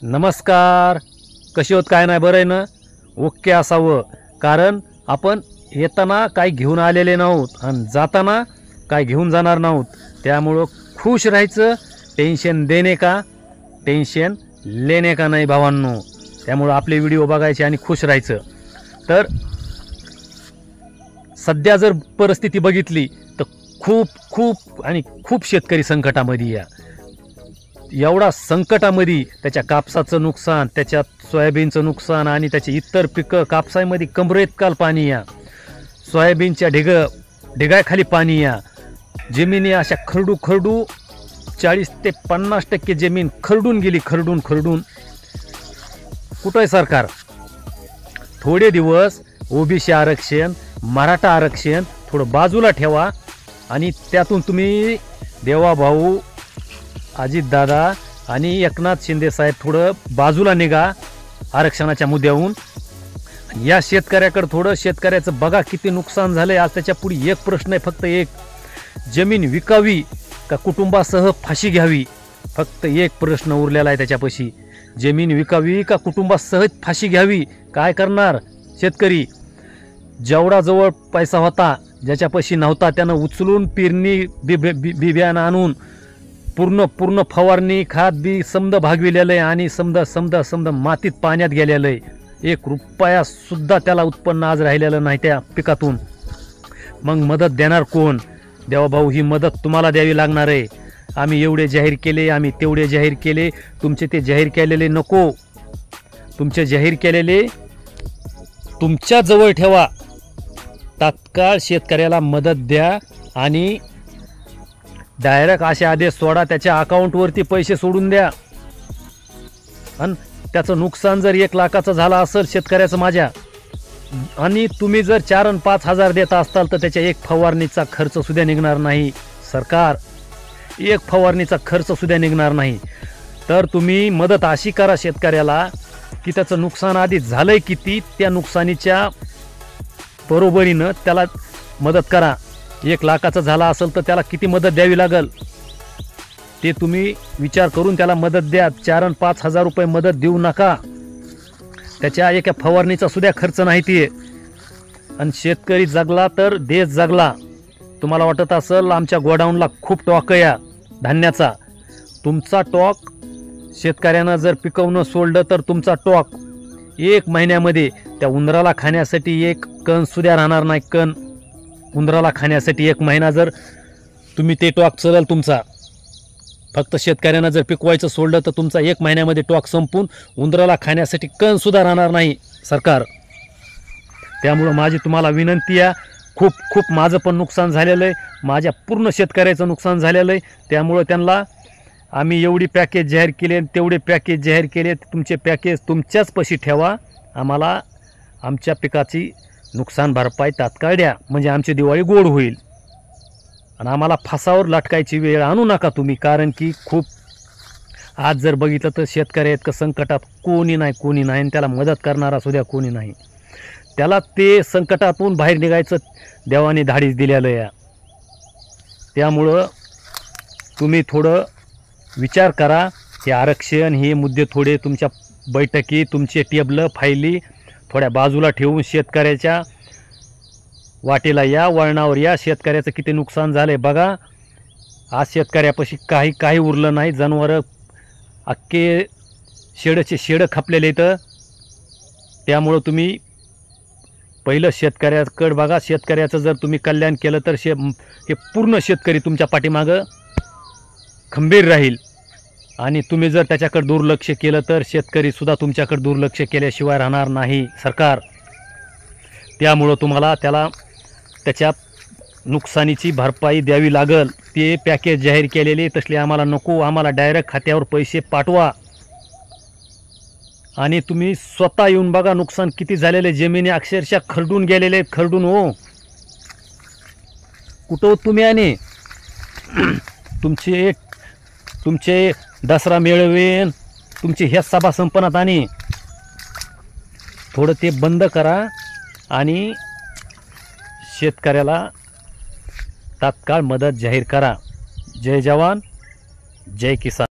नमस्कार. कशी होत काय नाही बरं आहे ना. ओके असावं, कारण आपण येताना काय घेऊन आलेले नाहोत आणि जाताना काय घेऊन जाणार नाहोत. त्यामुळं खुश राहायचं. टेन्शन देणे का टेन्शन लेणे का नाही भावांनो. त्यामुळं आपले व्हिडिओ बघायचे आणि खुश राहायचं. तर सध्या जर परिस्थिती बघितली तर खूप शेतकरी संकटामध्ये या. एवढा संकटामध्ये त्याच्या कापसाचं नुकसान, त्याच्या सोयाबीनचं नुकसान आणि त्याचे इतर पिकं. कापसामध्ये कमरेत काल पाणी या, सोयाबीनच्या ढिगाखाली पाणी या. जमिनी अशा खरडू 40 ते 50% जमीन खरडून गेली. खरडून कुठं आहे सरकार? थोडे दिवस ओबीसी आरक्षण, मराठा आरक्षण थोडं बाजूला ठेवा आणि त्यातून तुम्ही देवाभाऊ, अजितदादा आणि एकनाथ शिंदे साहेब थोडं बाजूला निघा आरक्षणाच्या मुद्द्याहून. या शेतकऱ्याकडे थोडं शेतकऱ्याचं बघा किती नुकसान झालंय. आज त्याच्या पुढे एक प्रश्न आहे, फक्त एक. जमीन विकावी का कुटुंबासह फाशी घ्यावी? फक्त एक प्रश्न उरलेला आहे त्याच्यापाशी. जमीन विकावी का कुटुंबासह फाशी घ्यावी? काय करणार शेतकरी? जेवढा जवळ पैसा होता, ज्याच्यापाशी नव्हता त्यानं उचलून पेरणी बियाणं आणून पूर्ण फवारणी खात बी समद भागविलेलं आहे आणि समद मातीत पाण्यात गेलेलं आहे. 1 रुपया सुद्धा त्याला उत्पन्न आज राहिलेलं नाही त्या पिकातून. मग मदत देणार कोण? देवाभाऊ, ही मदत तुम्हाला द्यावी लागणार आहे. आम्ही एवढे जाहीर केले, आम्ही तेवढे जाहीर केले. तुमचे ते जाहीर केलेले नको. तुमचे जाहीर केलेले तुमच्या जवळ ठेवा. तात्काळ शेतकऱ्याला मदत द्या आणि डायरेक्ट असे आदेश सोडा, त्याच्या अकाउंटवरती पैसे सोडून द्या. आणि त्याचं नुकसान जर 1 लाखाचं झालं असेल शेतकऱ्याचं माझ्या, आणि तुम्ही जर 4 आणि 5 हजार देता असताल तर त्याच्या 1 फवारणीचा खर्च सुद्धा निघणार नाही. सरकार 1 फवारणीचा खर्च सुद्धा निघणार नाही. तर तुम्ही मदत अशी करा शेतकऱ्याला की त्याचं नुकसान आधी झालंय किती, त्या नुकसानीच्या बरोबरीनं त्याला मदत करा. 1 लाखाचं झाला असेल तर त्याला किती मदत द्यावी लागेल ते तुम्ही विचार करून त्याला मदत द्या. 4 आणि 5 हजार रुपये मदत देऊ नका. त्याच्या एका फवारणीचा सुद्धा खर्च नाही ते. आणि शेतकरी जगला तर देश जगला. तुम्हाला वाटत असेल आमच्या गोडाऊनला खूप टॉक या धान्याचा. तुमचा टॉक शेतकऱ्यांना जर पिकवणं सोडलं तर तुमचा टॉक 1 महिन्यामध्ये त्या उंदराला खाण्यासाठी 1 कण सुद्धा राहणार नाही. कण उंदराला खाण्यासाठी 1 महिना जर तुम्ही ते टॉक चलल तुमचा. फक्त शेतकऱ्यांना जर पिकवायचं सोडलं तर तुमचा 1 महिन्यामध्ये टॉक संपून उंदराला खाण्यासाठी कण सुद्धा राहणार नाही सरकार. त्यामुळं माझी तुम्हाला विनंती आहे. खूप माझं पण नुकसान झालेलं आहे, माझ्या पूर्ण शेतकऱ्याचं नुकसान झालेलं आहे. त्यामुळं त्यांना आम्ही एवढी पॅकेज जाहीर केले, तेवढे पॅकेज जाहीर केले. तुमचे पॅकेज तुमच्याच पशी ठेवा. आम्हाला आमच्या पिकाची नुकसान भरपाई तात्काळ द्या, म्हणजे आमची दिवाळी गोड होईल. आणि आम्हाला फासावर लटकायची वेळ आणू नका तुम्ही. कारण की खूप आज जर बघितलं तर शेतकरी इतकं संकटात कोणी नाही आणि त्याला मदत करणारा सुद्धा कोणी नाही. त्याला ते संकटातून बाहेर निघायचं देवाने धाडीच दिलेलं आहे. त्यामुळं तुम्ही थोडं विचार करा. हे आरक्षण, हे मुद्दे थोडे तुमच्या बैठकी, तुमचे टेबलं फायली थोड्या बाजूला ठेवून शेतकऱ्याच्या वाटेला या, वळणावर या. शेतकऱ्याचं किती नुकसान झालंय बघा. आज शेतकऱ्यापाशी काही उरलं नाही. जनावरं अख्खे शेडं खपलेले इथं. त्यामुळं तुम्ही पहिलं शेतकऱ्याकडे बघा. शेतकऱ्याचं जर तुम्ही कल्याण केलं तर हे पूर्ण शेतकरी तुमच्या पाठीमागं खंबीर राहील. आणि तुम्ही जर त्याच्याकडे दुर्लक्ष केलं तर शेतकरीसुद्धा तुमच्याकडे दुर्लक्ष केल्याशिवाय राहणार नाही सरकार. त्यामुळं तुम्हाला त्याला त्याच्या नुकसानीची भरपाई द्यावी लागेल. ते पॅकेज जाहीर केलेले तसले आम्हाला नको. आम्हाला डायरेक्ट खात्यावर पैसे पाठवा. आणि तुम्ही स्वतः येऊन बघा नुकसान किती झालेले. जमिनी अक्षरशः खरडून गेलेले आहेत. खरडून हो. कुठं तुम्ही? आणि तुमचे दसरा मेळवेन, तुमची ह्या सभा संपन्नात आणि थोडं ते बंद करा आणि शेतकऱ्याला तात्काळ मदत जाहीर करा. जय जवान जय किसान.